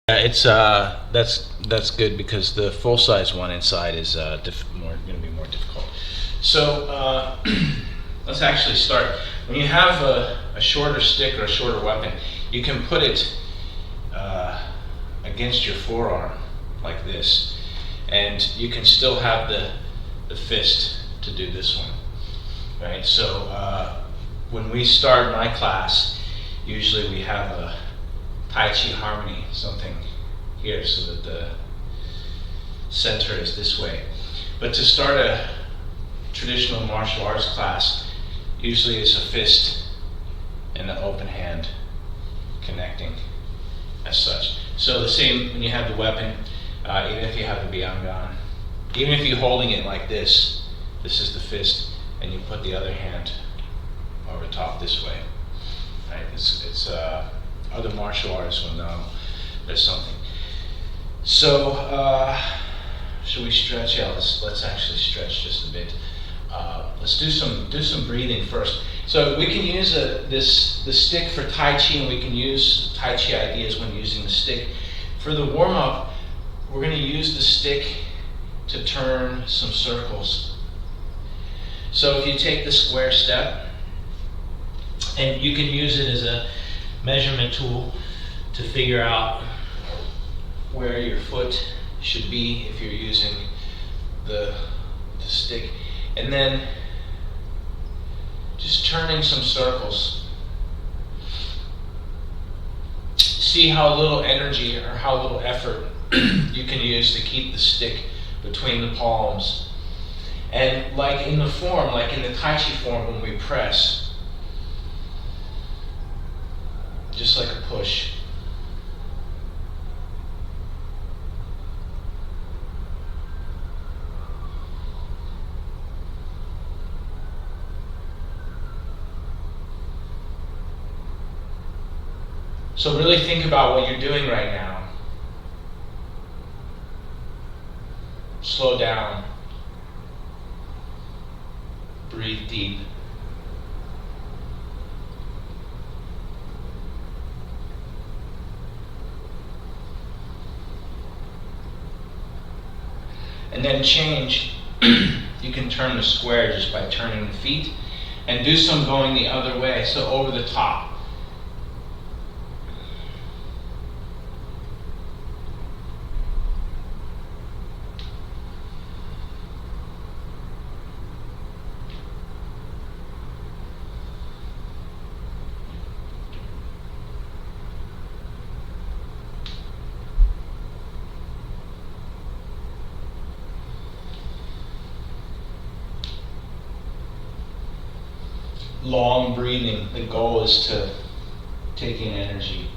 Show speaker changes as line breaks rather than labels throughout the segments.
That's good because the full size one inside is going to be more difficult. So let's actually start. When you have a shorter stick or a shorter weapon, you can put it against your forearm like this, and you can still have the fist to do this one, right? So when we start my class, usually we have a Tai Chi harmony, something here, so that the center is this way. But to start a traditional martial arts class, usually it's a fist and an open hand connecting as such. So the same when you have the weapon, even if you have the BIAN, even if you're holding it like this is the fist, and you put the other hand over top this way. Right? It's other martial artists will know there's something. So should we stretch? Yeah, let's actually stretch just a bit. Let's do some breathing first. So we can use the stick for Tai Chi, and we can use Tai Chi ideas when using the stick. For the warm up, we're going to use the stick to turn some circles. So if you take the square step, and you can use it as a measurement tool to figure out where your foot should be if you're using the stick, and then just turning some circles. See how little energy or how little effort you can use to keep the stick between the palms. And like in the form, like in the Tai Chi form, when we press, just like a push. So really think about what you're doing right now. Slow down. Breathe deep. And then change. You can turn the square just by turning the feet, and do some going the other way, so over the top. Long breathing. The goal is to take in energy.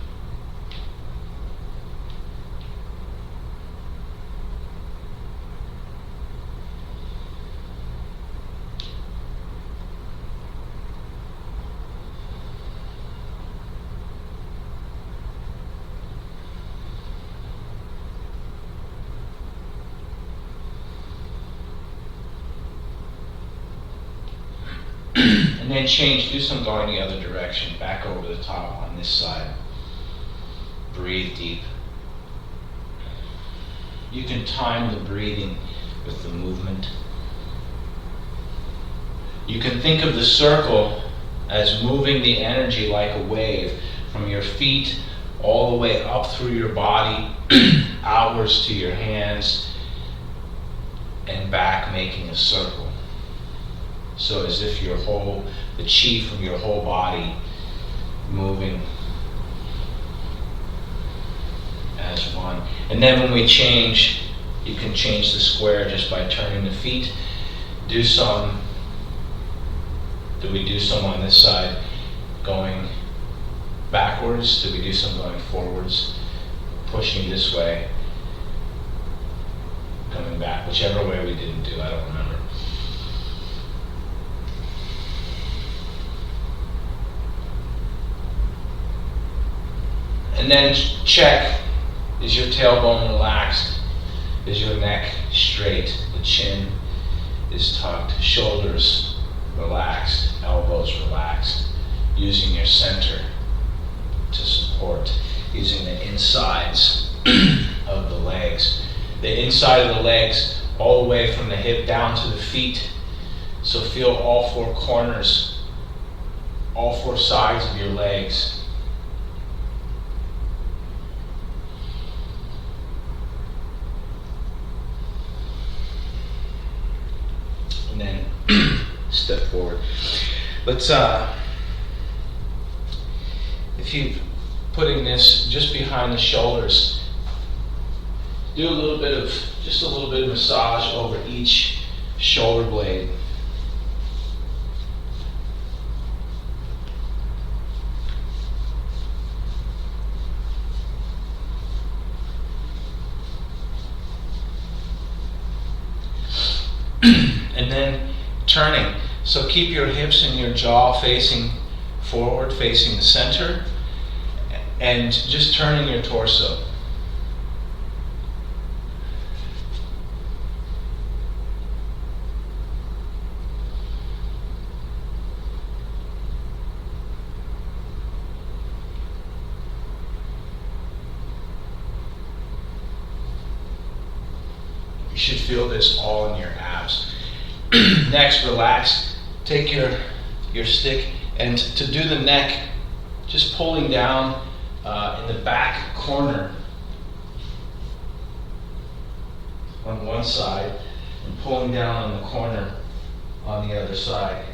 And then change, do some going the other direction, back over the top on this side. Breathe deep. You can time the breathing with the movement. You can think of the circle as moving the energy like a wave from your feet all the way up through your body, outwards to your hands, and back, making a circle. So as if the chi from your whole body moving as one. And then when we change, you can change the square just by turning the feet. Do we do some on this side going backwards? Do we do some going forwards? Pushing this way, coming back, whichever way we didn't do, I don't remember. And then check, is your tailbone relaxed? Is your neck straight? The chin is tucked, shoulders relaxed, elbows relaxed. Using your center to support, using the insides the inside of the legs all the way from the hip down to the feet. So feel all four corners, all four sides of your legs. And then step forward. Let's, if you're putting this just behind the shoulders, do just a little bit of massage over each shoulder blade. And then turning. So keep your hips and your jaw facing forward, facing the center, and just turning your torso. You should feel this all in your abs. Next, relax. Take your stick, and to do the neck, just pulling down in the back corner on one side and pulling down on the corner on the other side.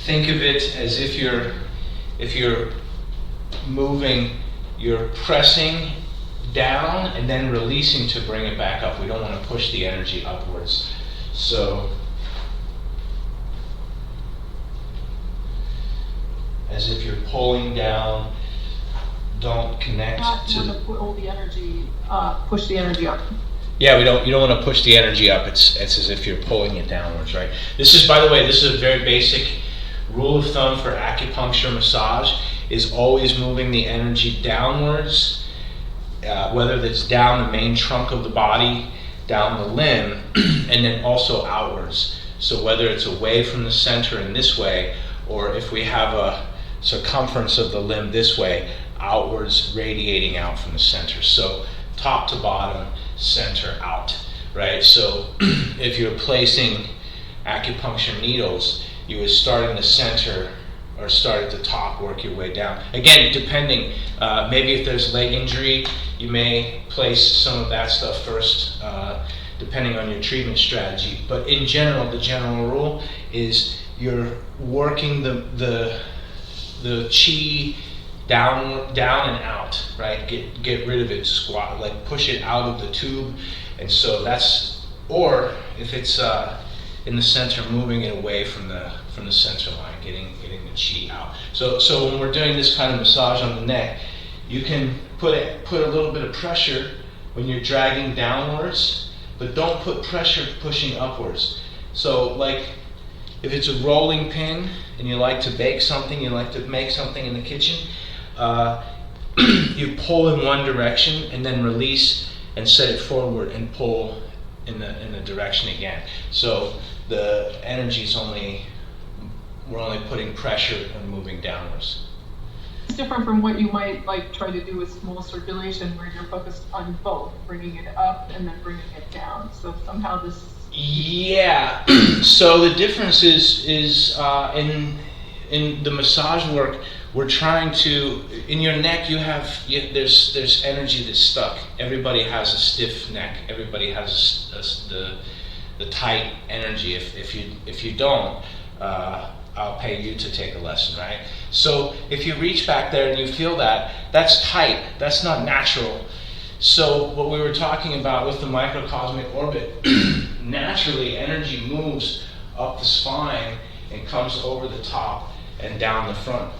Think of it as if you're moving, you're pressing down and then releasing to bring it back up. We don't want to push the energy upwards. So, as if you're pulling down, don't connect to
pull the energy, push the energy up.
Yeah, you don't want to push the energy up. It's as if you're pulling it downwards, right? This is, by the way, this is a very basic rule of thumb for acupuncture massage, is always moving the energy downwards. Whether that's down the main trunk of the body, down the limb, and then also outwards. So whether it's away from the center in this way, or if we have a circumference of the limb this way, outwards radiating out from the center. So top to bottom, center out, right? So if you're placing acupuncture needles, you would start in the center or start at the top, work your way down. Again, depending, maybe if there's leg injury, you may place some of that stuff first, depending on your treatment strategy. But in general, the general rule is you're working the chi down and out, right? Get rid of it, squat, like push it out of the tube. And so that's, or if it's in the center, moving it away from the center line, getting the chi out. So when we're doing this kind of massage on the neck, you can put a little bit of pressure when you're dragging downwards, but don't put pressure pushing upwards. So like if it's a rolling pin and you like to bake something, you like to make something in the kitchen, you pull in one direction and then release and set it forward and pull in the direction again. So the energy's we're only putting pressure and moving downwards.
It's different from what you might like try to do with small circulation, where you're focused on both, bringing it up and then bringing it down. So somehow this.
Yeah. So the difference is in the massage work, we're trying to, in your neck, there's energy that's stuck. Everybody has a stiff neck. Everybody has the tight energy. If you don't, I'll pay you to take a lesson, right? So if you reach back there and you feel that's tight. That's not natural. So what we were talking about with the microcosmic orbit, naturally energy moves up the spine and comes over the top and down the front.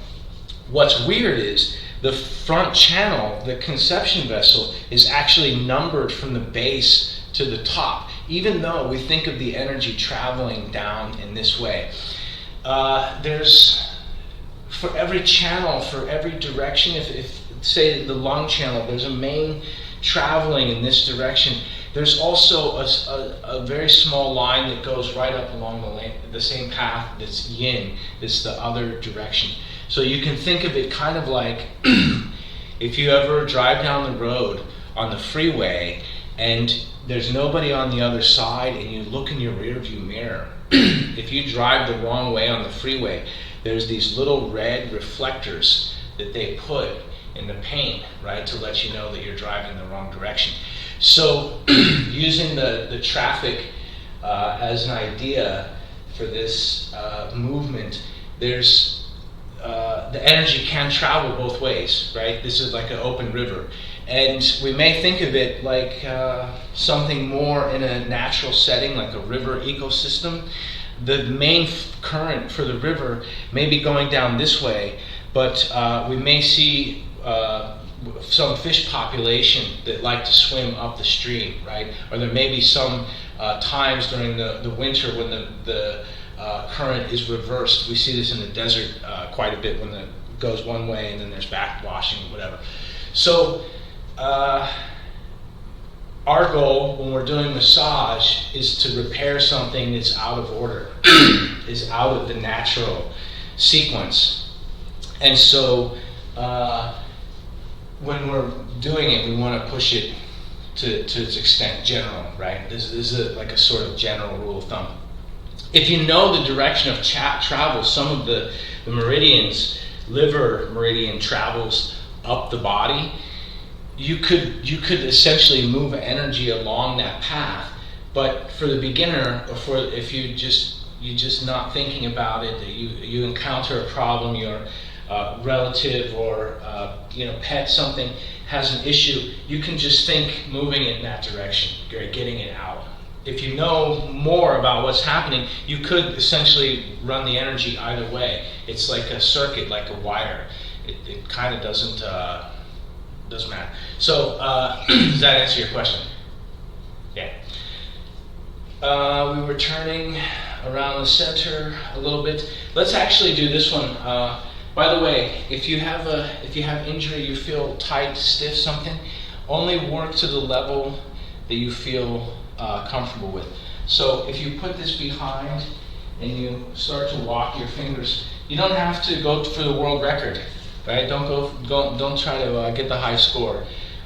What's weird is the front channel, the conception vessel, is actually numbered from the base to the top, even though we think of the energy traveling down in this way. There's, for every channel, for every direction, if say the lung channel, there's a main traveling in this direction. There's also a very small line that goes right up along the same path that's yin, that's the other direction. So you can think of it kind of like if you ever drive down the road on the freeway and there's nobody on the other side and you look in your rear view mirror, if you drive the wrong way on the freeway, there's these little red reflectors that they put in the paint, right, to let you know that you're driving the wrong direction. So using the traffic as an idea for this movement, there's the energy can travel both ways, right? This is like an open river. And we may think of it like something more in a natural setting, like a river ecosystem. The main current for the river may be going down this way, but we may see some fish population that like to swim up the stream, right? Or there may be some times during the winter when the current is reversed. We see this in the desert quite a bit when it goes one way and then there's backwashing or whatever. So our goal when we're doing massage is to repair something that's out of order, is out of the natural sequence. And so when we're doing it, we want to push it to its extent, general, right? This is like a sort of general rule of thumb. If you know the direction of travel, some of the meridians, liver meridian travels up the body, you could essentially move energy along that path. But for the beginner, or for if you're just not thinking about it, that you encounter a problem, your relative or pet something has an issue, you can just think moving it in that direction, getting it out. If you know more about what's happening, you could essentially run the energy either way. It's like a circuit, like a wire. It kind of doesn't matter. So does that answer your question? Yeah. We were turning around the center a little bit. Let's actually do this one. By the way, if you have injury, you feel tight, stiff, something, only work to the level that you feel comfortable with. So if you put this behind and you start to walk your fingers, you don't have to go for the world record, right? Don't try to get the high score.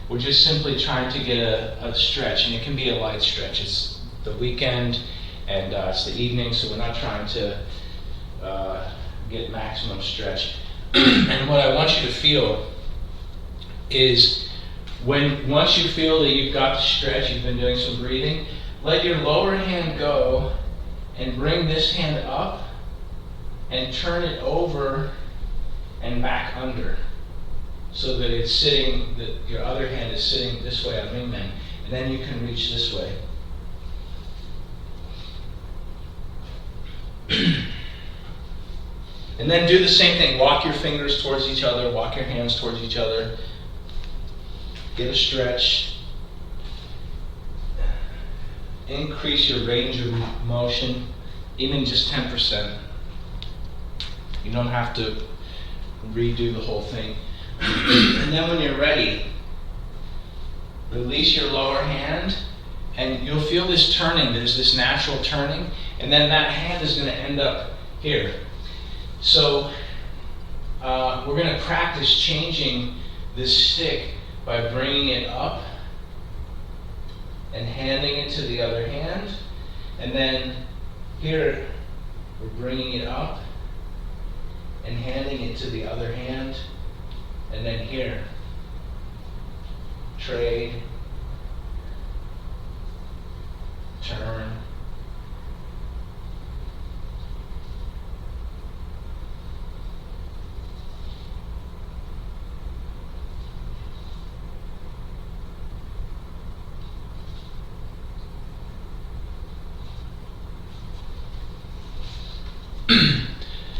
We're just simply trying to get a stretch, and it can be a light stretch. It's the weekend and it's the evening, so we're not trying to get maximum stretch. And what I want you to feel is once you feel that you've got the stretch, you've been doing some breathing, let your lower hand go and bring this hand up and turn it over and back under so that it's sitting, that your other hand is sitting this way on wingman, and then you can reach this way. And then do the same thing. Walk your fingers towards each other, walk your hands towards each other. Get a stretch. Increase your range of motion, even just 10%. You don't have to redo the whole thing. And then when you're ready, release your lower hand, and you'll feel this turning. There's this natural turning, and then that hand is going to end up here. So we're going to practice changing this stick by bringing it up and handing it to the other hand. And then here, we're bringing it up and handing it to the other hand. And then here, trade, turn.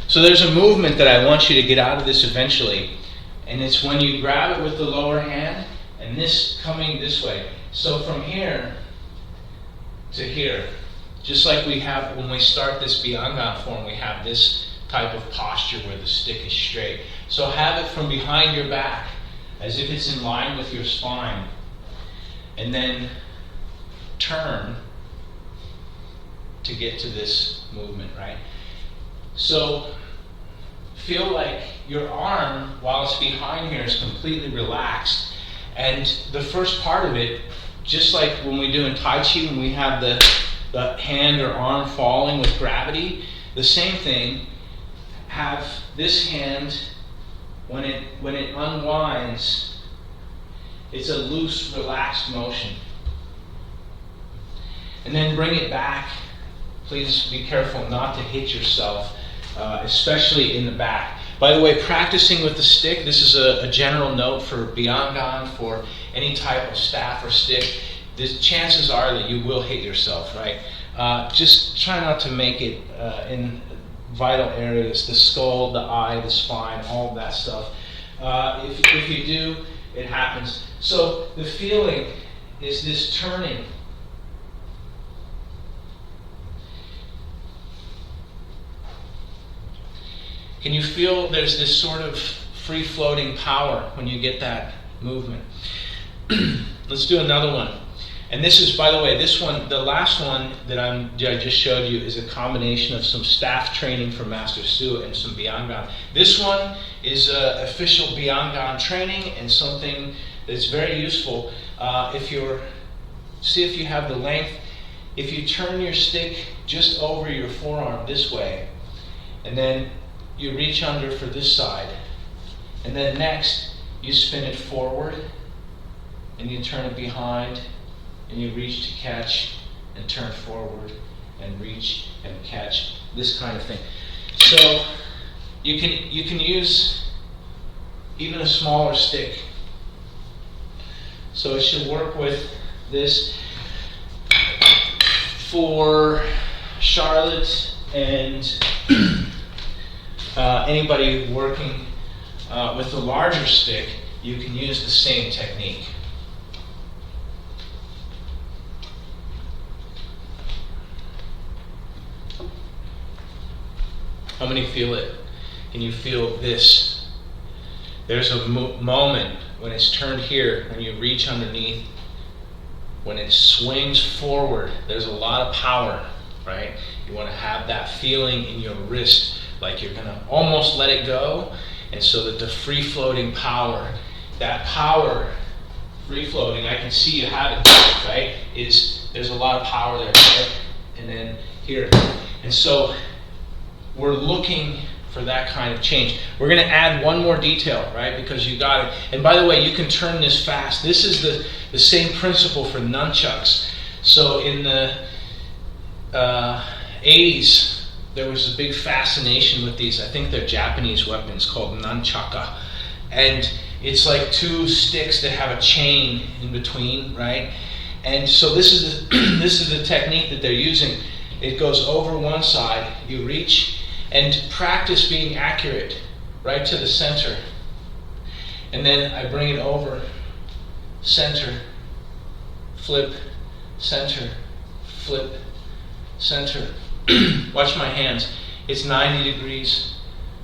So there's a movement that I want you to get out of this eventually, and it's when you grab it with the lower hand and this coming this way. So from here to here, just like we have when we start this BIAN form, we have this type of posture where the stick is straight. So have it from behind your back as if it's in line with your spine, and then turn to get to this movement, right? So feel like your arm, while it's behind here, is completely relaxed. And the first part of it, just like when we do in Tai Chi, when we have the hand or arm falling with gravity, the same thing, have this hand, when it unwinds, it's a loose, relaxed motion. And then bring it back. Please be careful not to hit yourself, especially in the back. By the way, practicing with the stick, this is a general note for BIAN, for any type of staff or stick. The chances are that you will hit yourself, right? Just try not to make it in vital areas, the skull, the eye, the spine, all of that stuff. If you do, it happens. So the feeling is this turning. Can you feel there's this sort of free-floating power when you get that movement? Let's do another one. And this is, by the way, this one, the last one that I just showed you is a combination of some staff training from Master Su and some BIAN. This one is official BIAN training and something that's very useful. See if you have the length. If you turn your stick just over your forearm this way, and then you reach under for this side, and then next you spin it forward and you turn it behind and you reach to catch and turn forward and reach and catch, this kind of thing. So you can use even a smaller stick. So it should work with this. For Charlotte and anybody working with a larger stick, you can use the same technique. How many feel it? Can you feel this? There's a moment when it's turned here, when you reach underneath, when it swings forward, there's a lot of power, right? You want to have that feeling in your wrist, like you're going to almost let it go, and so that the free-floating power, that power, free-floating, I can see you have it, right? There's a lot of power there, right? And then here. And so we're looking for that kind of change. We're going to add one more detail, right? Because you got it. And by the way, you can turn this fast. This is the same principle for nunchucks. So in the 80s, there was a big fascination with these. I think they're Japanese weapons called nunchaka. And it's like two sticks that have a chain in between, right? And so this is the technique that they're using. It goes over one side, you reach, and practice being accurate right to the center. And then I bring it over, center, flip, center, flip, center. Watch my hands. It's 90 degrees.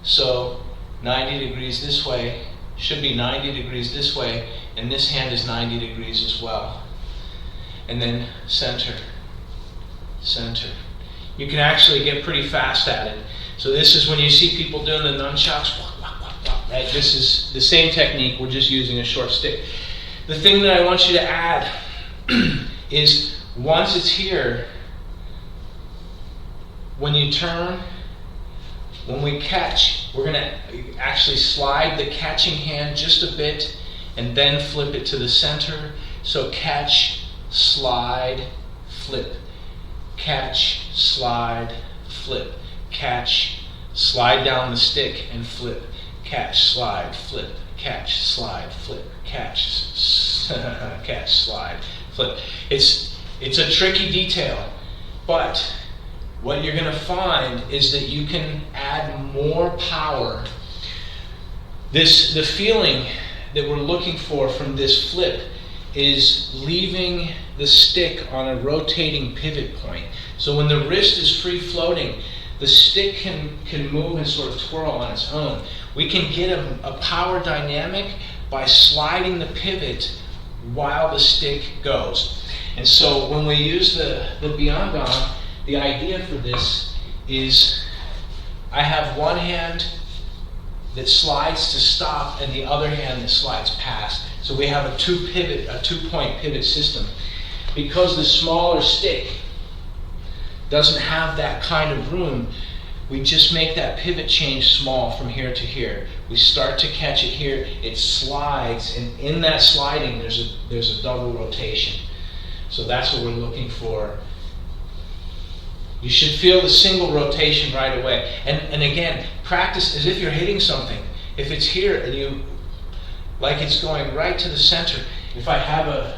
So 90 degrees this way, should be 90 degrees this way, and this hand is 90 degrees as well. And then center, center. You can actually get pretty fast at it. So this is when you see people doing the nunchucks, right? This is the same technique, we're just using a short stick. The thing that I want you to add is once it's here, when you turn, when we catch, we're going to actually slide the catching hand just a bit and then flip it to the center. So catch, slide, flip. Catch, slide, flip. Catch, slide down the stick and flip. Catch, slide, flip. Catch, slide, flip. Catch, catch, slide, flip. It's a tricky detail, but what you're going to find is that you can add more power. The feeling that we're looking for from this flip is leaving the stick on a rotating pivot point. So when the wrist is free floating, the stick can move and sort of twirl on its own. We can get a power dynamic by sliding the pivot while the stick goes. And so when we use the BIAN, the idea for this is I have one hand that slides to stop and the other hand that slides past. So we have a two-point pivot system. Because the smaller stick doesn't have that kind of room, we just make that pivot change small from here to here. We start to catch it here, it slides, and in that sliding there's a double rotation. So that's what we're looking for. You should feel the single rotation right away. And again, practice as if you're hitting something. If it's here and you, like it's going right to the center, if I have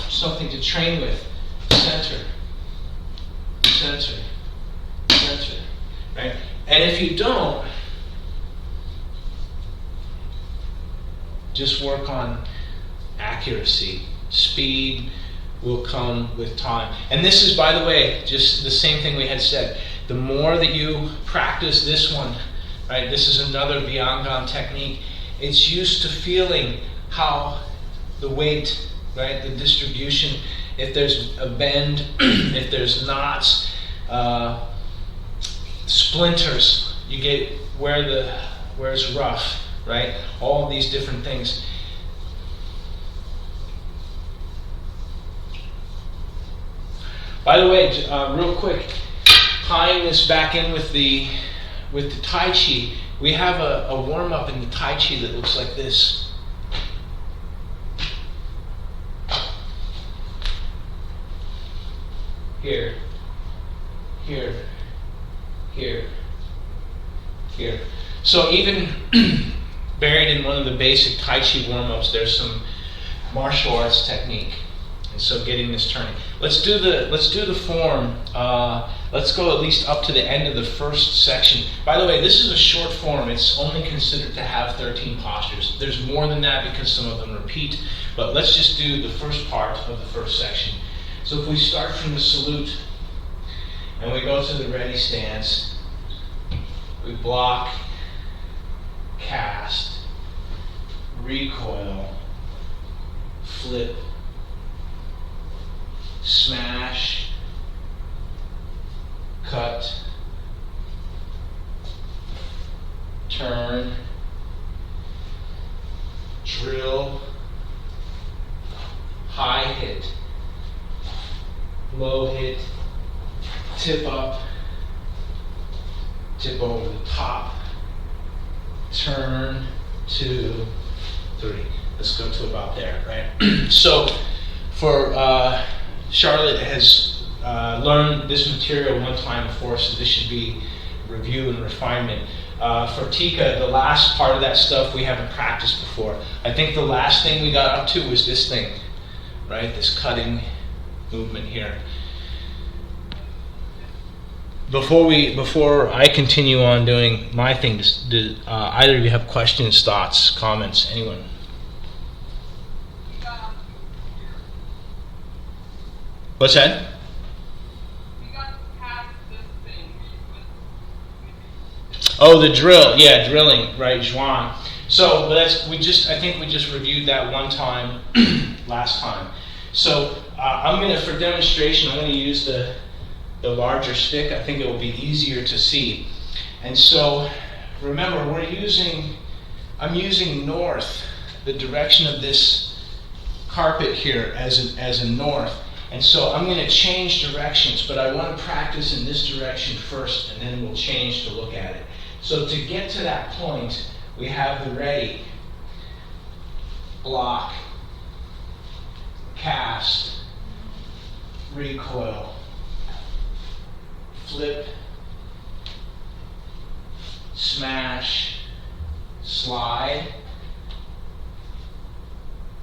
something to train with, center, center, center, right? And if you don't, just work on accuracy. Speed will come with time. And this is, by the way, just the same thing we had said. The more that you practice this one, right? This is another BIAN technique. It's used to feeling how the weight, right? The distribution, if there's a bend, if there's knots, splinters, you get where it's rough, right? All of these different things. By the way, real quick, tying this back in with the Tai Chi, we have a warm-up in the Tai Chi that looks like this. Here, here, here, here. So even buried in one of the basic Tai Chi warm-ups, there's some martial arts technique. And so getting this turning. Let's do the form. Let's go at least up to the end of the first section. By the way, this is a short form. It's only considered to have 13 postures. There's more than that because some of them repeat. But let's just do the first part of the first section. So if we start from the salute and we go to the ready stance, we block, cast, recoil, flip, smash, cut, turn, drill, high hit, low hit, tip up, tip over the top, turn, 2, 3. Let's go to about there, right? So for Charlotte has learned this material one time before, so this should be review and refinement. For Tika, the last part of that stuff we haven't practiced before. I think the last thing we got up to was this thing, right? This cutting movement here. Before I continue on doing my thing, do either of you have questions, thoughts, comments, anyone? What's that?
We got past this thing.
Oh, the drill. Yeah, drilling, right, Juan. So I think we just reviewed that one time last time. So for demonstration, I'm going to use the larger stick. I think it will be easier to see. And so remember, I'm using north, the direction of this carpet here as a north. And so I'm going to change directions, but I want to practice in this direction first, and then we'll change to look at it. So to get to that point, we have the ready, block, cast, recoil, flip, smash, slide,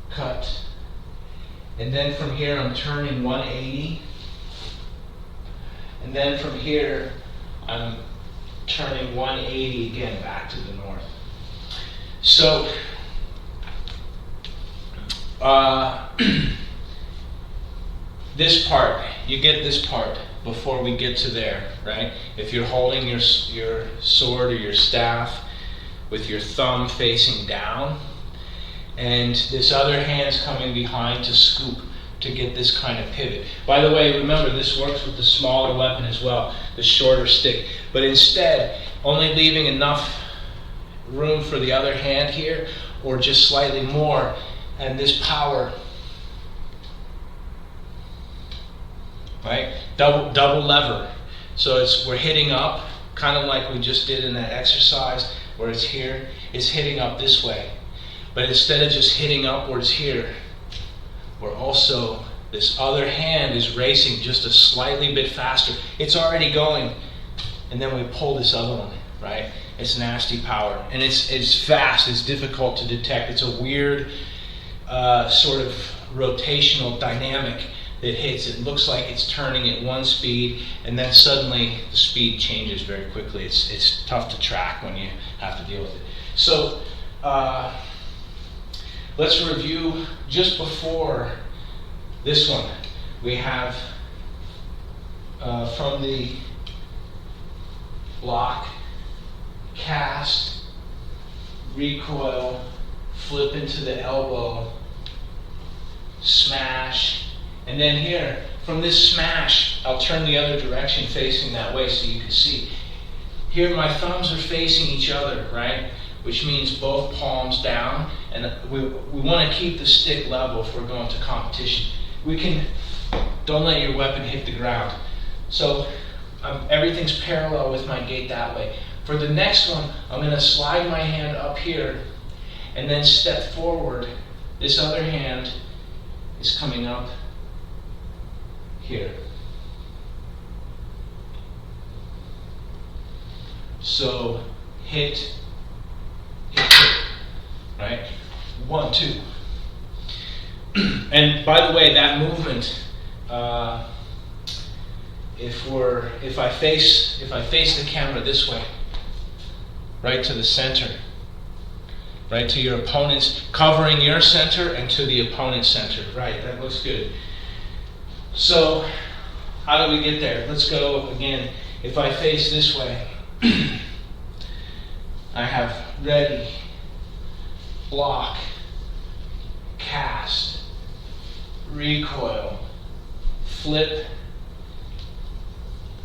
cut. And then from here I'm turning 180. And then from here I'm turning 180 again back to the north. So this part, you get this part before we get to there, right? If you're holding your sword or your staff with your thumb facing down, and this other hand's coming behind to scoop to get this kind of pivot. By the way, remember this works with the smaller weapon as well, the shorter stick. But instead, only leaving enough room for the other hand here, or just slightly more, and this power, right? Double lever. So we're hitting up, kind of like we just did in that exercise, where it's here, it's hitting up this way. But instead of just hitting upwards here, we're also, this other hand is racing just a slightly bit faster. It's already going, and then we pull this other one, right? It's nasty power, and it's fast, it's difficult to detect. It's a weird sort of rotational dynamic that hits. It looks like it's turning at one speed, and then suddenly the speed changes very quickly. It's tough to track when you have to deal with it. So let's review just before this one. We have from the block, cast, recoil, flip into the elbow, smash, and then here, from this smash, I'll turn the other direction facing that way so you can see. Here my thumbs are facing each other, right? Which means both palms down, and we want to keep the stick level if we're going to competition. Don't let your weapon hit the ground. So everything's parallel with my gait that way. For the next one, I'm going to slide my hand up here and then step forward. This other hand is coming up here. So hit, right? 1, 2. And by the way, that movement, if I face the camera this way, right to the center, right to your opponent's, covering your center and to the opponent's center, right? That looks good. So how do we get there? Let's go again. If I face this way, I have ready, block, cast, recoil, flip,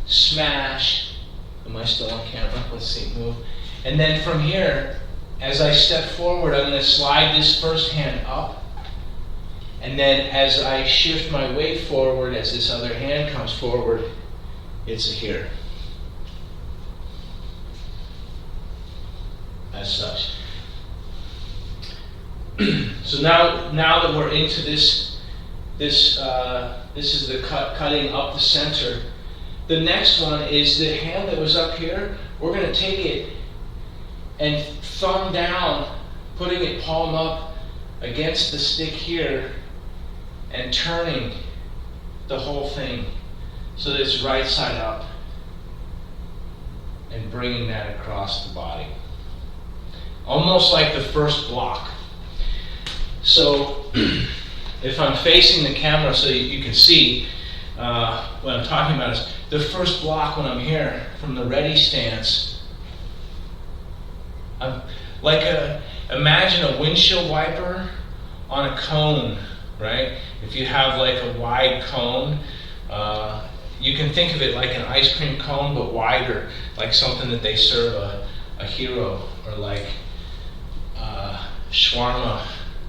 smash. Am I still on camera? Let's see, move. And then from here, as I step forward, I'm going to slide this first hand up. And then as I shift my weight forward, as this other hand comes forward, it's here. As such. So now that we're into this is the cutting up the center. The next one is the hand that was up here. We're going to take it and thumb down, putting it palm up against the stick here, and turning the whole thing so that it's right side up, and bringing that across the body. Almost like the first block. So if I'm facing the camera so you can see what I'm talking about, is the first block when I'm here from the ready stance. I'm like imagine a windshield wiper on a cone, right? If you have like a wide cone, you can think of it like an ice cream cone but wider, like something that they serve a hero, or like shawarma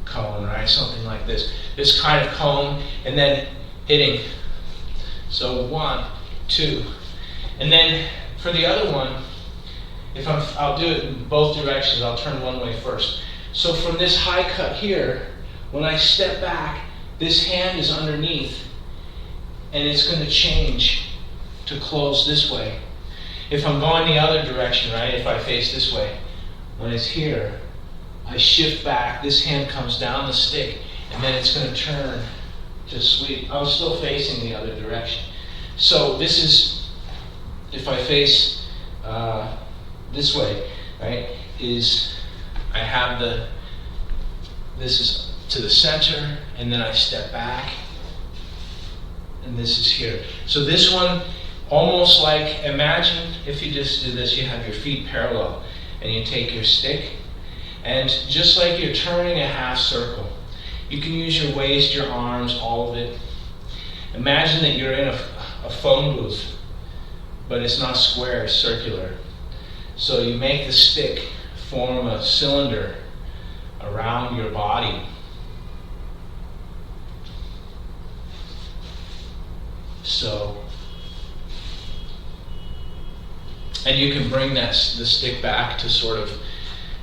cone, right? Something like this. This kind of cone, and then hitting. So 1, 2, and then for the other one, I'll do it in both directions. I'll turn one way first. So from this high cut here, when I step back, this hand is underneath, and it's going to change to close this way. If I'm going the other direction, right? If I face this way, when it's here, I shift back. This hand comes down the stick, and then it's going to turn to sweep. I'm still facing the other direction. So this is, if I face this way, right, is I have this is to the center, and then I step back, and this is here. So this one, almost like, imagine if you just do this, you have your feet parallel, and you take your stick, and just like you're turning a half circle, you can use your waist, your arms, all of it. Imagine that you're in a phone booth, but it's not square, it's circular. So you make the stick form a cylinder around your body. So, and you can bring the stick back to sort of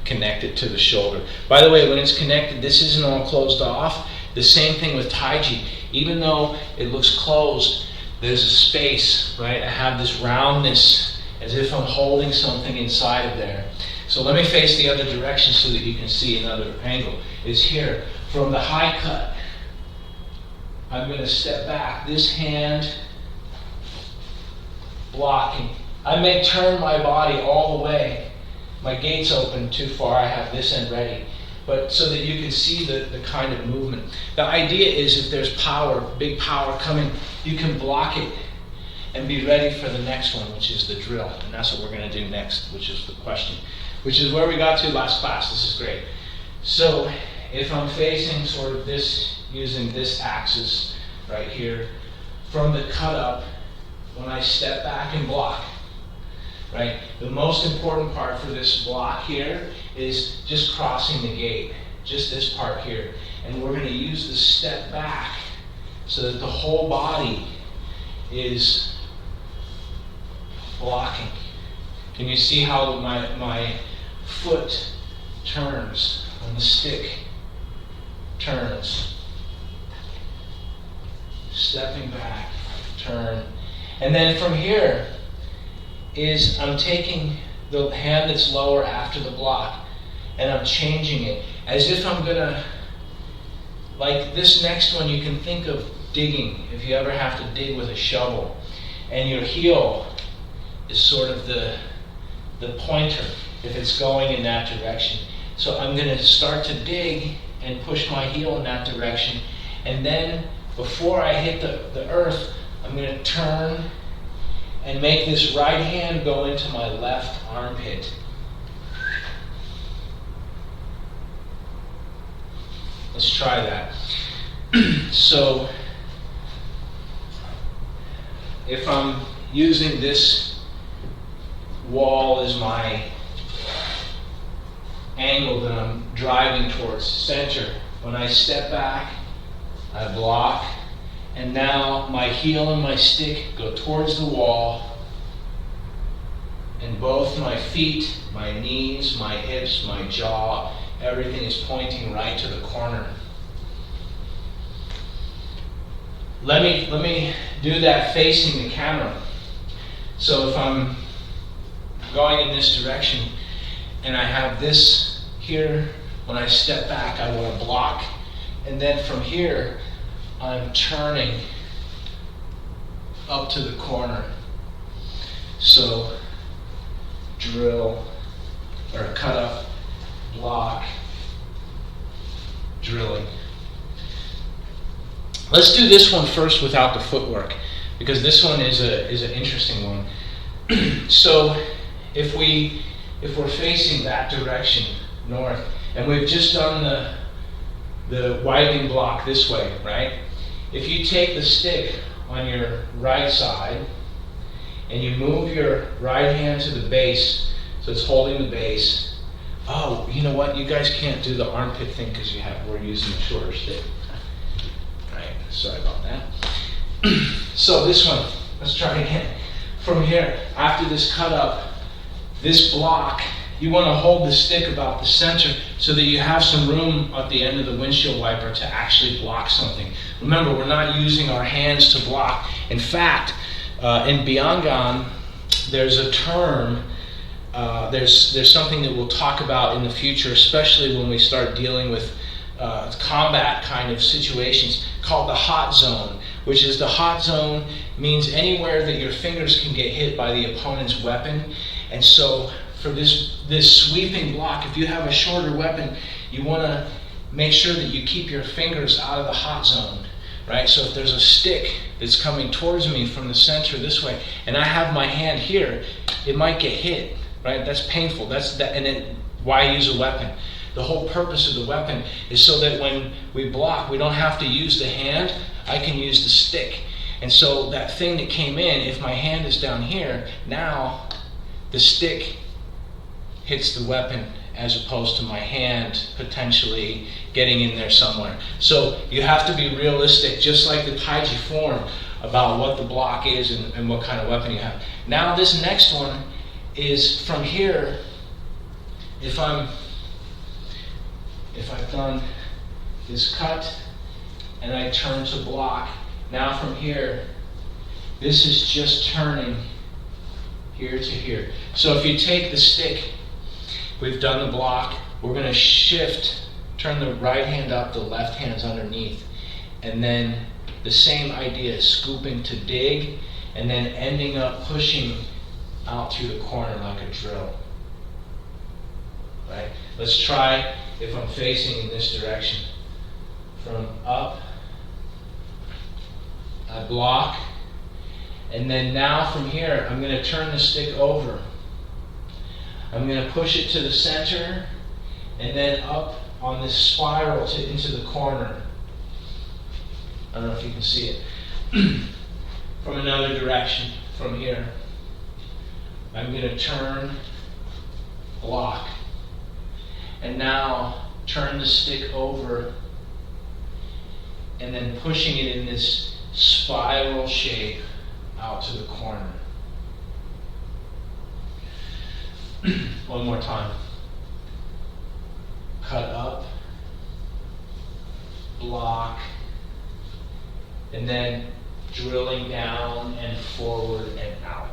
connect it to the shoulder. By the way, when it's connected, this isn't all closed off. The same thing with Taiji. Even though it looks closed, there's a space, right? I have this roundness as if I'm holding something inside of there. So let me face the other direction so that you can see another angle. Is here. From the high cut, I'm going to step back. This hand blocking. I may turn my body all the way. My gate's open too far. I have this end ready. But so that you can see the kind of movement. The idea is if there's power, big power coming, you can block it and be ready for the next one, which is the drill. And that's what we're going to do next, which is the question. Which is where we got to last class. This is great. So if I'm facing sort of this, using this axis right here, from the cut up, when I step back and block, right? The most important part for this block here is just crossing the gate, just this part here. And we're going to use the step back so that the whole body is blocking. Can you see how my foot turns when the stick turns? Stepping back, turn. And then from here is I'm taking the hand that's lower after the block and I'm changing it as if I'm gonna, like this next one you can think of digging, if you ever have to dig with a shovel, and your heel is sort of the pointer if it's going in that direction. So I'm gonna start to dig and push my heel in that direction, and then before I hit the earth, I'm gonna turn and make this right hand go into my left armpit. Let's try that. So, if I'm using this wall as my angle that I'm driving towards center, when I step back, I block, and now my heel and my stick go towards the wall, and both my feet, my knees, my hips, my jaw, everything is pointing right to the corner. Let me do that facing the camera. So if I'm going in this direction and I have this here, when I step back I want to block, and then from here I'm turning up to the corner. So drill, or cut up, block, drilling. Let's do this one first without the footwork, because this one is an interesting one. So if we're facing that direction, north, and we've just done the widening block this way, right? If you take the stick on your right side and you move your right hand to the base, so it's holding the base. Oh, you know what? You guys can't do the armpit thing because we're using a shorter stick. Right, sorry about that. So this one, let's try again. From here, after this cut up, this block, you want to hold the stick about the center so that you have some room at the end of the windshield wiper to actually block something. Remember, we're not using our hands to block. In fact, in BIAN, there's a term, there's something that we'll talk about in the future, especially when we start dealing with combat kind of situations, called the hot zone, which is the hot zone means anywhere that your fingers can get hit by the opponent's weapon. And so for this sweeping block, if you have a shorter weapon, you want to make sure that you keep your fingers out of the hot zone, right? So if there's a stick that's coming towards me from the center this way, and I have my hand here, it might get hit, right? That's painful. And then why use a weapon? The whole purpose of the weapon is so that when we block, we don't have to use the hand. I can use the stick. And so that thing that came in, if my hand is down here, now the stick hits the weapon as opposed to my hand potentially getting in there somewhere. So you have to be realistic, just like the Taiji form, about what the block is and what kind of weapon you have. Now this next one is from here. If I've done this cut and I turn to block, now from here, this is just turning here to here. So if you take the stick, we've done the block, we're going to shift, turn the right hand up, the left hand's underneath, and then the same idea, scooping to dig, and then ending up pushing out through the corner like a drill. Right? Let's try if I'm facing in this direction. From up, I block, and then now from here, I'm going to turn the stick over. I'm going to push it to the center, and then up on this spiral into the corner. I don't know if you can see it. From another direction, from here. I'm going to turn, block, and now turn the stick over, and then pushing it in this spiral shape out to the corner. One more time. Cut up, block, and then drilling down and forward and out.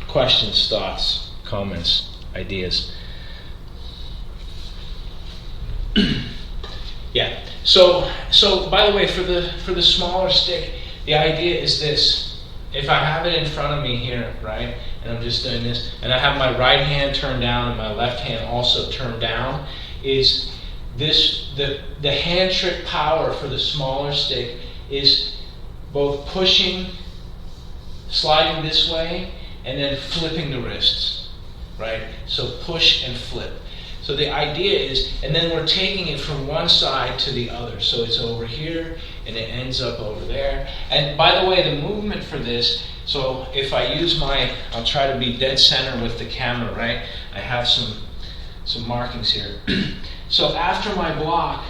Questions, thoughts, comments, ideas? Yeah. So by the way, for the smaller stick, the idea is this. If I have it in front of me here, right, and I'm just doing this, and I have my right hand turned down and my left hand also turned down, is this the hand trick power for the smaller stick is both pushing, sliding this way, and then flipping the wrists, right? So push and flip. So the idea is, and then we're taking it from one side to the other. So it's over here, and it ends up over there. And by the way, the movement for this, so if I use I'll try to be dead center with the camera, right? I have some markings here. So after my block,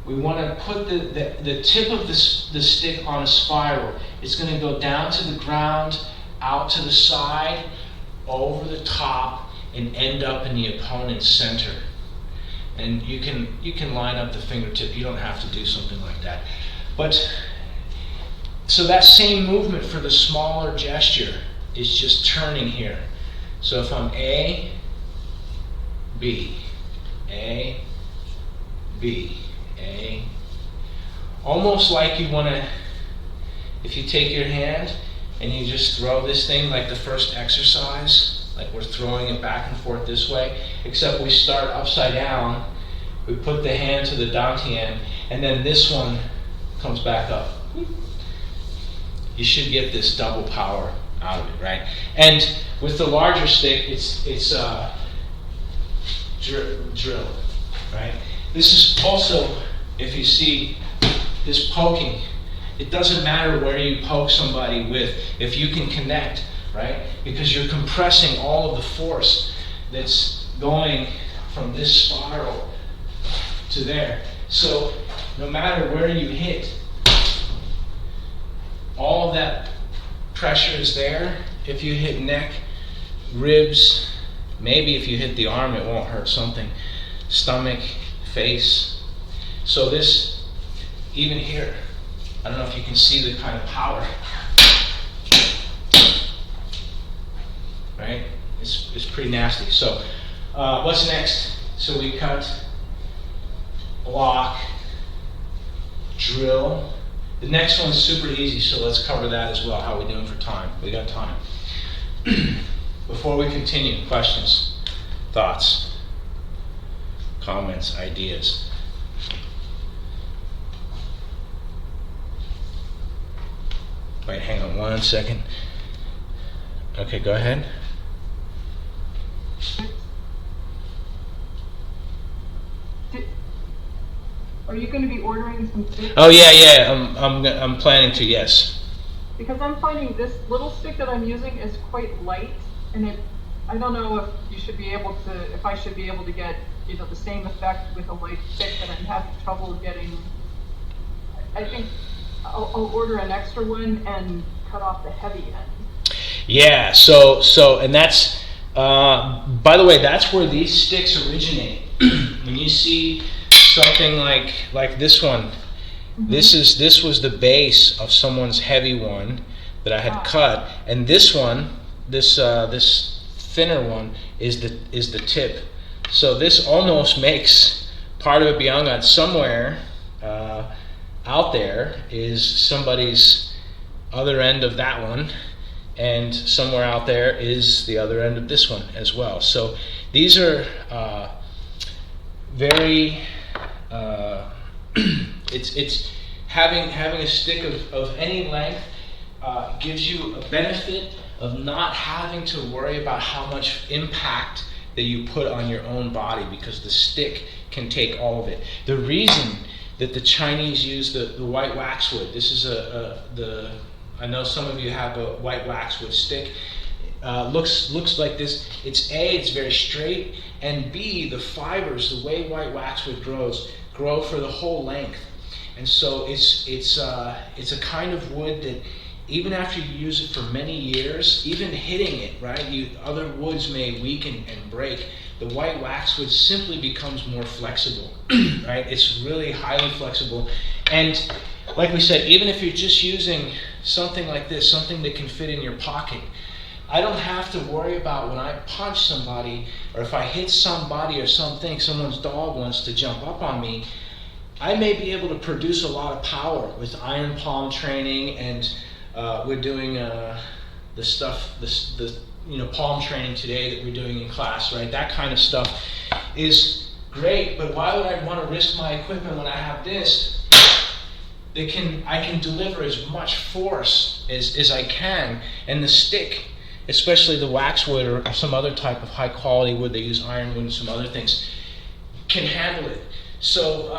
we want to put the tip of the stick on a spiral. It's going to go down to the ground, out to the side, over the top, and end up in the opponent's center. And you can line up the fingertip. You don't have to do something like that. But so that same movement for the smaller gesture is just turning here. So if I'm A, B, A, B, A, almost like you want to, if you take your hand and you just throw this thing like the first exercise, like we're throwing it back and forth this way, except we start upside down, we put the hand to the dantian, and then this one comes back up. You should get this double power out of it, right? And with the larger stick, it's drill, right? This is also, if you see this poking, it doesn't matter where you poke somebody with, if you can connect, right? Because you're compressing all of the force that's going from this spiral to there. So no matter where you hit, all of that pressure is there. If you hit neck, ribs, maybe if you hit the arm, it won't hurt something. Stomach, face. So this, even here, I don't know if you can see the kind of power. Right? It's pretty nasty. So what's next? So we cut, block, drill. The next one's super easy, so let's cover that as well. How are we doing for time? We got time. Before we continue, questions, thoughts, comments, ideas? Wait, hang on 1 second. Okay, go ahead.
Are you going to be ordering some sticks?
Oh yeah. I'm planning to. Yes.
Because I'm finding this little stick that I'm using is quite light, And I don't know if you should be able to, if I should be able to get, the same effect with a light stick that I'm having trouble getting. I think I'll order an extra one and cut off the heavy end.
Yeah, and that's, by the way, that's where these sticks originate. When you see something like this one, this was the base of someone's heavy one that I had cut, and this one, this thinner one, is the tip. So this almost makes part of a BIAN. Somewhere out there is somebody's other end of that one, and somewhere out there is the other end of this one as well. So these are very it's having a stick of any length gives you a benefit of not having to worry about how much impact that you put on your own body, because the stick can take all of it. The reason that the Chinese use the white waxwood, this is I know some of you have a white waxwood stick, looks like this. It's very straight, and B, the fibers, the way white waxwood grow for the whole length. And so it's a kind of wood that even after you use it for many years, even hitting it, right, other woods may weaken and break. The white waxwood simply becomes more flexible, right? It's really highly flexible. And like we said, even if you're just using something like this, something that can fit in your pocket, I don't have to worry about when I punch somebody, or if I hit somebody or something, someone's dog wants to jump up on me, I may be able to produce a lot of power with iron palm training, and we're doing the palm training today that we're doing in class, right? That kind of stuff is great, but why would I want to risk my equipment when I have this? I can deliver as much force as I can, and the stick, especially the waxwood or some other type of high quality wood, they use ironwood and some other things, can handle it. So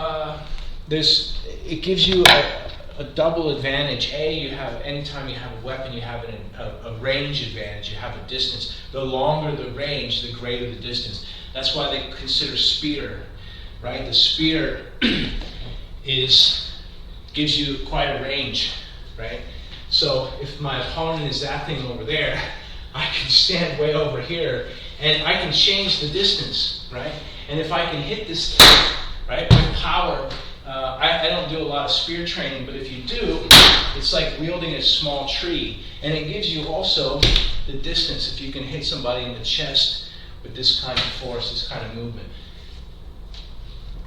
it gives you a double advantage. You have, anytime you have a weapon, you have a range advantage, you have a distance. The longer the range, the greater the distance. That's why they consider spear, right? The spear gives you quite a range, right? So if my opponent is that thing over there, I can stand way over here, and I can change the distance, right? And if I can hit this thing, right, with power, I don't do a lot of spear training, but if you do, it's like wielding a small tree. And it gives you also the distance if you can hit somebody in the chest with this kind of force, this kind of movement.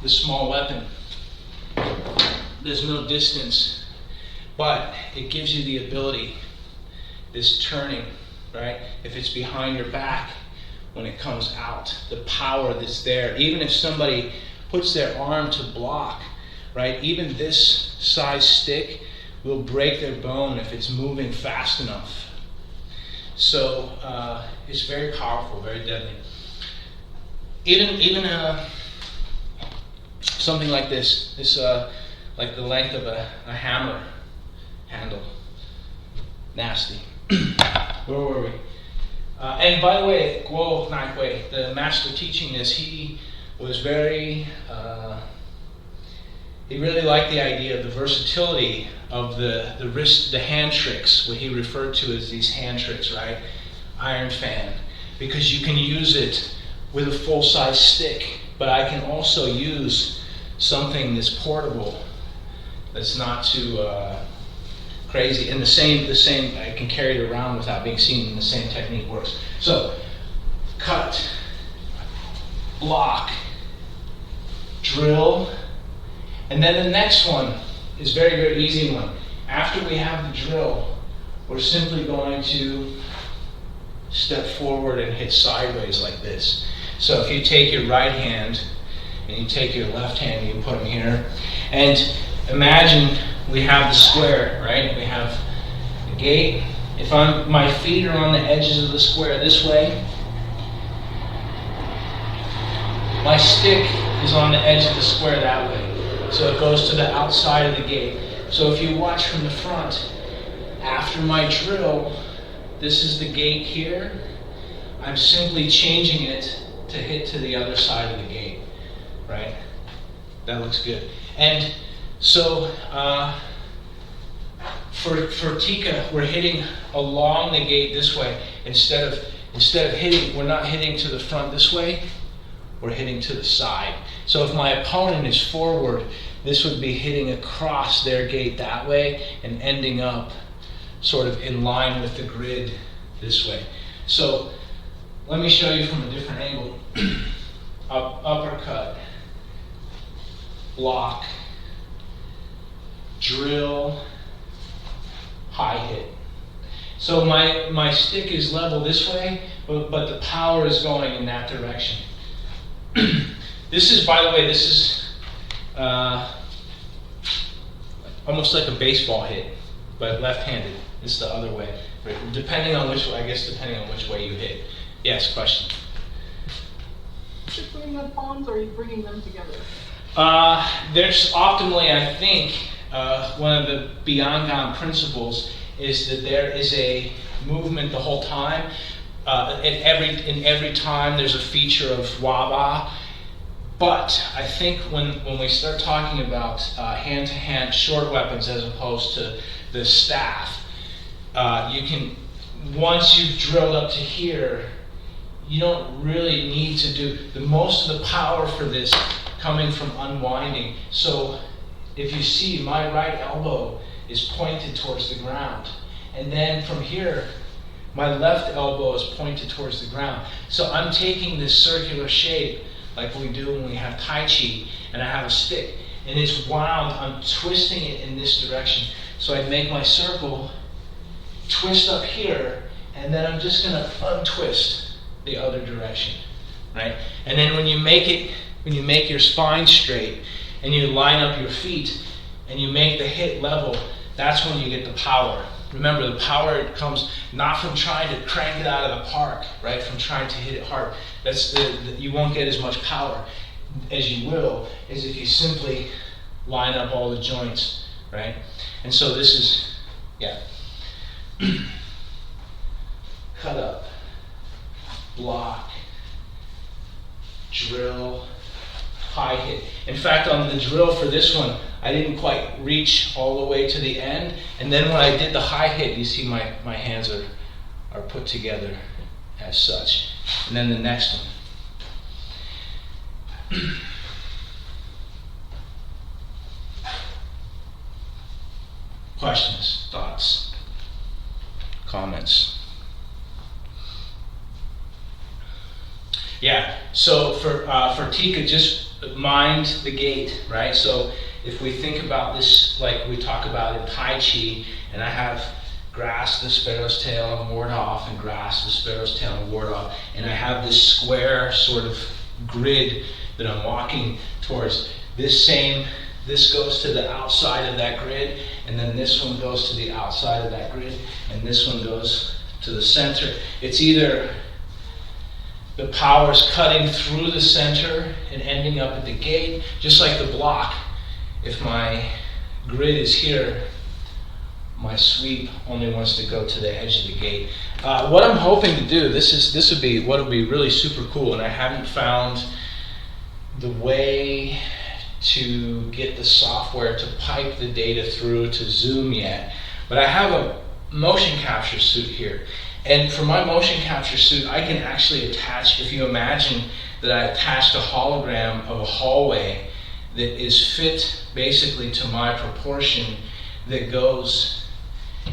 The small weapon, there's no distance, but it gives you the ability, this turning, right? If it's behind your back, when it comes out, the power that's there. Even if somebody puts their arm to block, right? Even this size stick will break their bone if it's moving fast enough. So it's very powerful, very deadly. Even something like this, like the length of a hammer handle. Nasty. Where were we? And by the way, Guo Naihui, the master teaching this, he was very, he really liked the idea of the versatility of the wrist, the hand tricks, what he referred to as these hand tricks, right? Iron fan, because you can use it with a full-size stick, but I can also use something that's portable, that's not too crazy, and the same, I can carry it around without being seen, and the same technique works. So, cut, block, drill, and then the next one is very, very easy one. After we have the drill, we're simply going to step forward and hit sideways like this. So if you take your right hand and you take your left hand and you put them here, and imagine we have the square, right? We have the gate. If my feet are on the edges of the square this way, my stick is on the edge of the square that way. So it goes to the outside of the gate. So if you watch from the front, after my drill, this is the gate here, I'm simply changing it to hit to the other side of the gate, right? That looks good. And so for Tika, we're hitting along the gate this way. Instead of hitting, we're not hitting to the front this way, we're hitting to the side. So if my opponent is forward, this would be hitting across their gate that way and ending up sort of in line with the grid this way. So let me show you from a different angle. Uppercut, block, drill, high hit. So my stick is level this way, but the power is going in that direction. This is, by the way, this is almost like a baseball hit, but left-handed. It's the other way, right? Depending on which way, I guess, depending on which way you hit. Yes, question.
Just bringing the palms, or are you bringing them together?
There's optimally, I think, one of the BIAN principles is that there is a movement the whole time. In every time there's a feature of waba. But I think when we start talking about hand-to-hand short weapons as opposed to the staff, you can, once you've drilled up to here, you don't really need to do the most of the power for this coming from unwinding. So if you see, my right elbow is pointed towards the ground, and then from here my left elbow is pointed towards the ground. So I'm taking this circular shape like we do when we have Tai Chi, and I have a stick, and it's wound. I'm twisting it in this direction. So I'd make my circle, twist up here, and then I'm just going to untwist the other direction, right? And then when you make your spine straight, and you line up your feet, and you make the hit level, that's when you get the power. Remember, the power comes not from trying to crank it out of the park, right? From trying to hit it hard. You won't get as much power as you will as if you simply line up all the joints, right? And so this is, yeah. Cut up, block, drill, high hit. In fact, on the drill for this one, I didn't quite reach all the way to the end, and then when I did the high hit, you see my hands are put together as such. And then the next one. Questions, thoughts, comments? Yeah, so for Tika, just mind the gate, right? So if we think about this like we talk about in Tai Chi, and I have grasp the sparrow's tail and ward off, and grasp the sparrow's tail and ward off, and I have this square sort of grid that I'm walking towards. This goes to the outside of that grid, and then this one goes to the outside of that grid, and this one goes to the center. It's either the power's cutting through the center and ending up at the gate, just like the block. If my grid is here, my sweep only wants to go to the edge of the gate. What I'm hoping to do, this would be what would be really super cool, and I haven't found the way to get the software to pipe the data through to Zoom yet. But I have a motion capture suit here. And for my motion capture suit, I can actually attach, if you imagine that I attached a hologram of a hallway that is fit basically to my proportion, that goes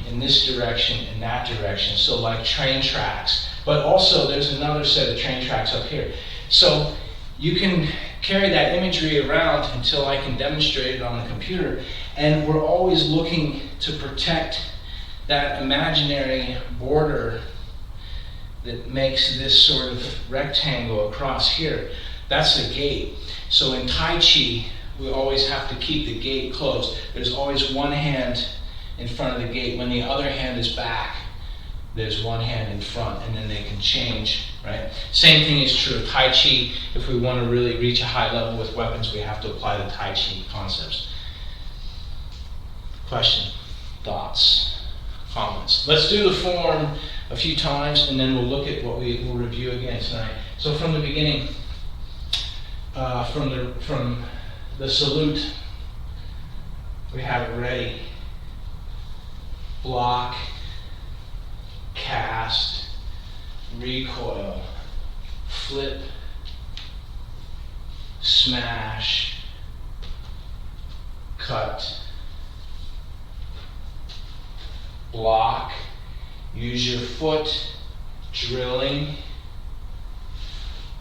in this direction and that direction. So like train tracks, but also there's another set of train tracks up here. So you can carry that imagery around until I can demonstrate it on the computer. And we're always looking to protect that imaginary border that makes this sort of rectangle across here. That's the gate. So in Tai Chi, we always have to keep the gate closed. There's always one hand in front of the gate. When the other hand is back, there's one hand in front, and then they can change, right? Same thing is true of Tai Chi. If we want to really reach a high level with weapons, we have to apply the Tai Chi concepts. Question, thoughts, comments? Let's do the form a few times, and then we'll look at what we will review again tonight. So from the beginning, from the salute, we have it ready, block, cast, recoil, flip, smash, cut, block, use your foot, drilling,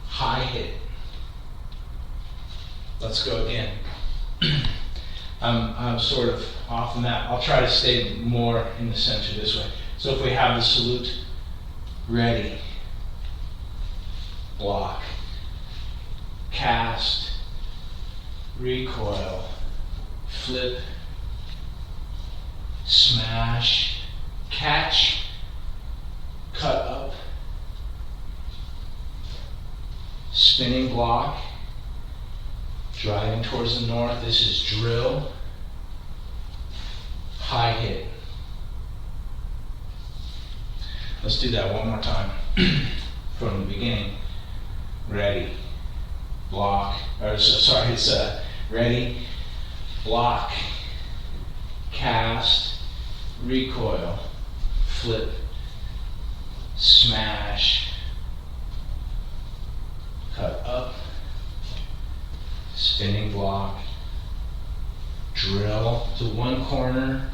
high hit. Let's go again. I'm sort of off the map. I'll try to stay more in the center this way. So if we have the salute, ready, block, cast, recoil, flip, smash, catch, cut up, spinning block, driving towards the north. This is drill, high hit. Let's do that one more time. From the beginning. Ready, block, it's ready, block, cast, recoil, flip, smash, cut up, spinning block, drill to one corner,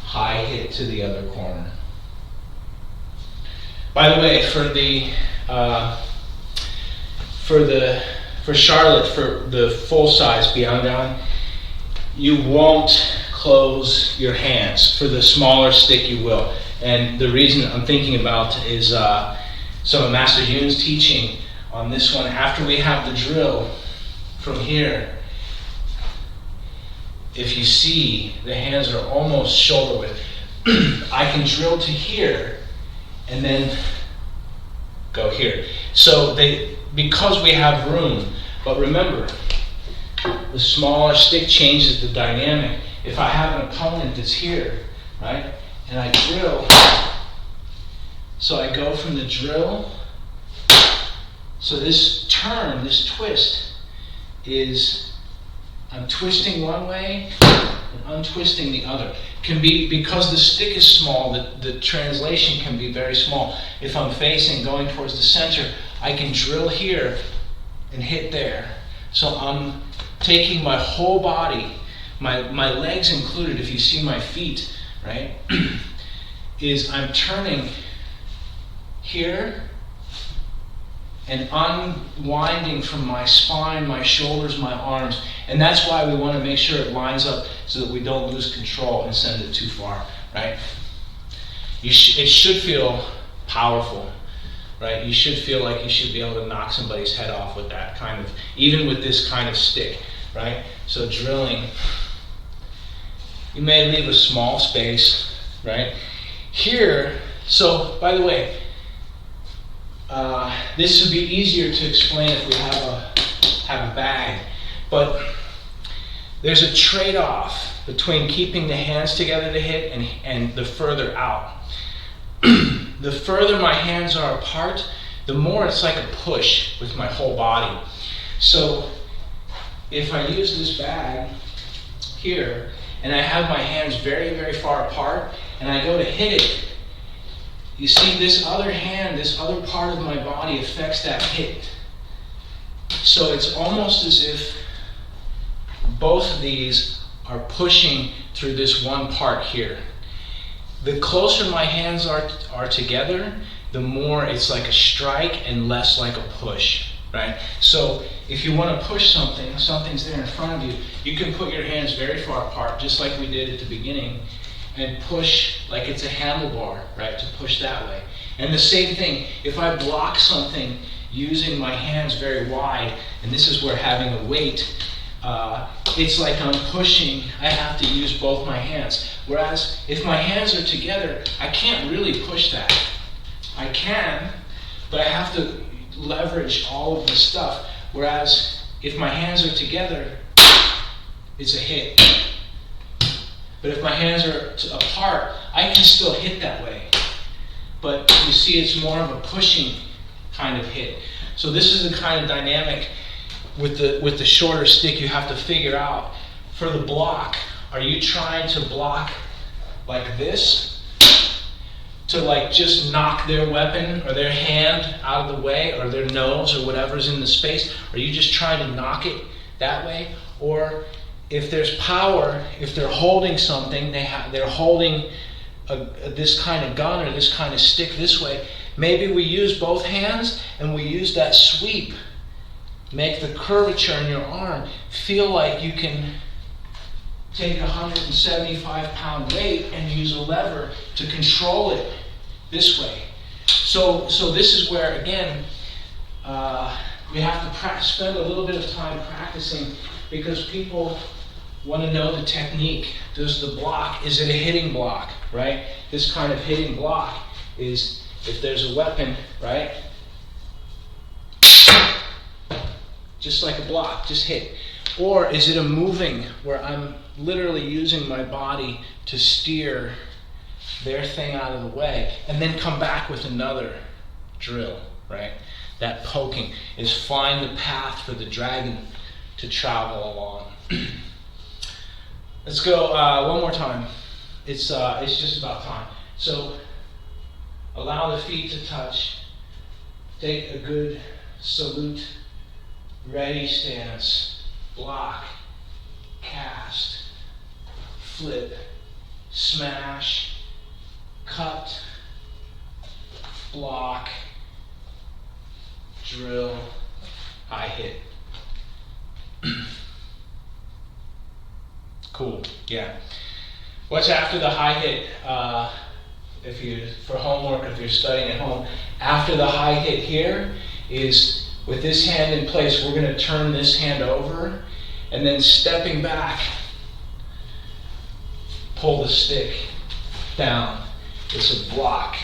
high hit to the other corner. By the way, for Charlotte, for the full size BIAN, you won't close your hands. For the smaller stick, you will. And the reason I'm thinking about is some of Master Yoon's teaching on this one. After we have the drill from here, if you see, the hands are almost shoulder width. I can drill to here and then go here. So because we have room, but remember, the smaller stick changes the dynamic. If I have an opponent that's here, right, and I drill, so I go from the drill, so this turn, this twist, is I'm twisting one way and untwisting the other. Can be, because the stick is small, the translation can be very small. If I'm facing, going towards the center, I can drill here and hit there. So I'm taking my whole body, my legs included, if you see my feet, right, is I'm turning here and unwinding from my spine, my shoulders, my arms. And that's why we want to make sure it lines up so that we don't lose control and send it too far, right? It should feel powerful, right? You should feel like you should be able to knock somebody's head off with that kind of, even with this kind of stick, right? So drilling, you may leave a small space, right? Here, so by the way, this would be easier to explain if we have a bag, but there's a trade-off between keeping the hands together to hit and the further out. The further my hands are apart, the more it's like a push with my whole body. So if I use this bag here and I have my hands very, very far apart and I go to hit it, you see this other hand, this other part of my body affects that hit. So it's almost as if both of these are pushing through this one part here. The closer my hands are together, the more it's like a strike and less like a push, right? So if you want to push something, something's there in front of you, you can put your hands very far apart, just like we did at the beginning, and push like it's a handlebar, right, to push that way. And the same thing, if I block something using my hands very wide, and this is where having a weight, it's like I'm pushing, I have to use both my hands. Whereas if my hands are together, I can't really push that. I can, but I have to leverage all of the stuff. Whereas if my hands are together, it's a hit. But if my hands are apart, I can still hit that way. but you see it's more of a pushing kind of hit. So this is the kind of dynamic with the shorter stick you have to figure out. For the block, are you trying to block like this to like just knock their weapon or their hand out of the way, or their nose or whatever's in the space? Are you just trying to knock it that way? Or if there's power, if they're holding something, they're holding this kind of gun or this kind of stick this way, maybe we use both hands and we use that sweep. Make the curvature in your arm feel like you can take a 175-pound weight and use a lever to control it this way. So this is where, again, we have to spend a little bit of time practicing, because people want to know the technique. Does the block, is it a hitting block, right? This kind of hitting block is if there's a weapon, right? Just like a block, just hit. Or is it a moving, where I'm literally using my body to steer their thing out of the way, and then come back with another drill, right? That poking is find the path for the dragon to travel along. Let's go one more time. It's just about time. So allow the feet to touch. Take a good salute, ready stance, block, cast, flip, smash, cut, block, drill, high hit. Cool, yeah. What's after the high hit? For homework, if you're studying at home, after the high hit here is, with this hand in place, we're going to turn this hand over, and then stepping back, pull the stick down. It's a block.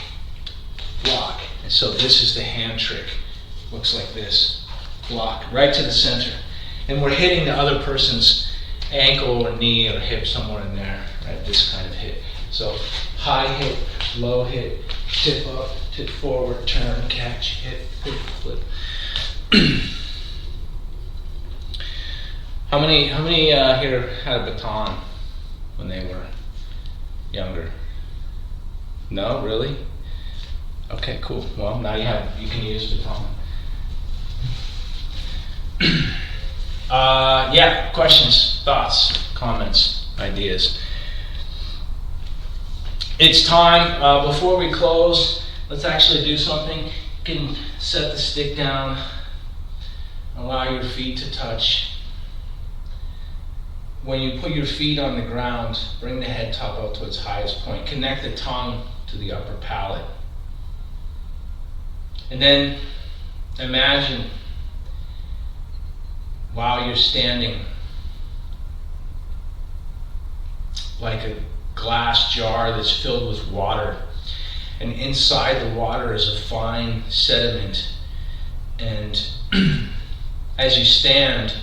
And so this is the hand trick. Looks like this. Block, right to the center. And we're hitting the other person's ankle or knee or hip, somewhere in there, right? This kind of hit. So high hit, low hit, tip up, tip forward, turn, catch, hit, flip. How many here had a baton when they were younger? No, really? Okay, cool. Well, now you can use baton. Yeah, questions, thoughts, comments, ideas. It's time, before we close, let's actually do something. You can set the stick down, allow your feet to touch. When you put your feet on the ground, bring the head top out to its highest point. Connect the tongue to the upper palate. And then imagine, while you're standing, like a glass jar that's filled with water, and inside the water is a fine sediment, and as you stand,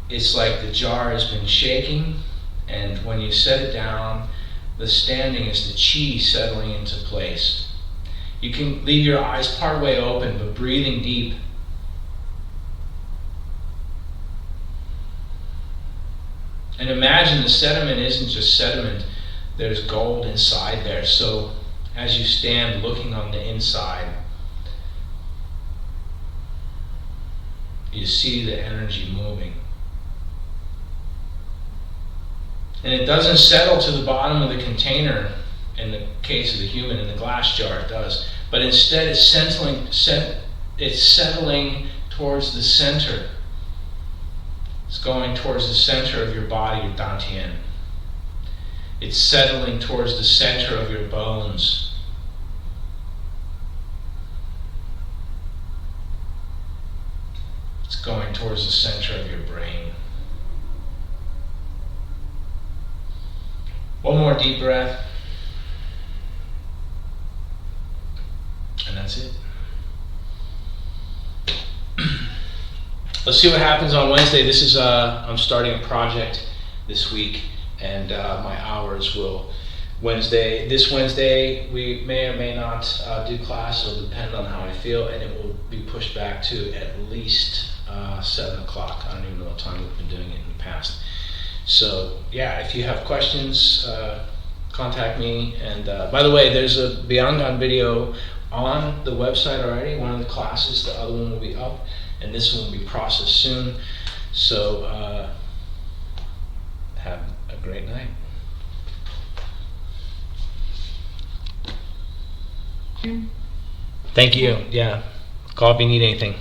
it's like the jar has been shaking, and when you set it down, the standing is the chi settling into place. You can leave your eyes partway open, but breathing deep. And imagine the sediment isn't just sediment, there's gold inside there. So as you stand looking on the inside, you see the energy moving. And it doesn't settle to the bottom of the container in the case of the human. In the glass jar it does. But instead it's settling towards the center. It's going towards the center of your body, your dantian. It's settling towards the center of your bones. It's going towards the center of your brain. One more deep breath. And that's it. Let's see what happens on Wednesday. This is I'm starting a project this week, and my hours will This Wednesday, we may or may not do class. It'll depend on how I feel, and it will be pushed back to at least 7 o'clock. I don't even know what time we've been doing it in the past. So yeah, if you have questions, contact me. And by the way, there's a BIAN video on the website already. One of the classes, the other one will be up, and this one will be processed soon. So have a great night. Thank you. Yeah, call if you need anything.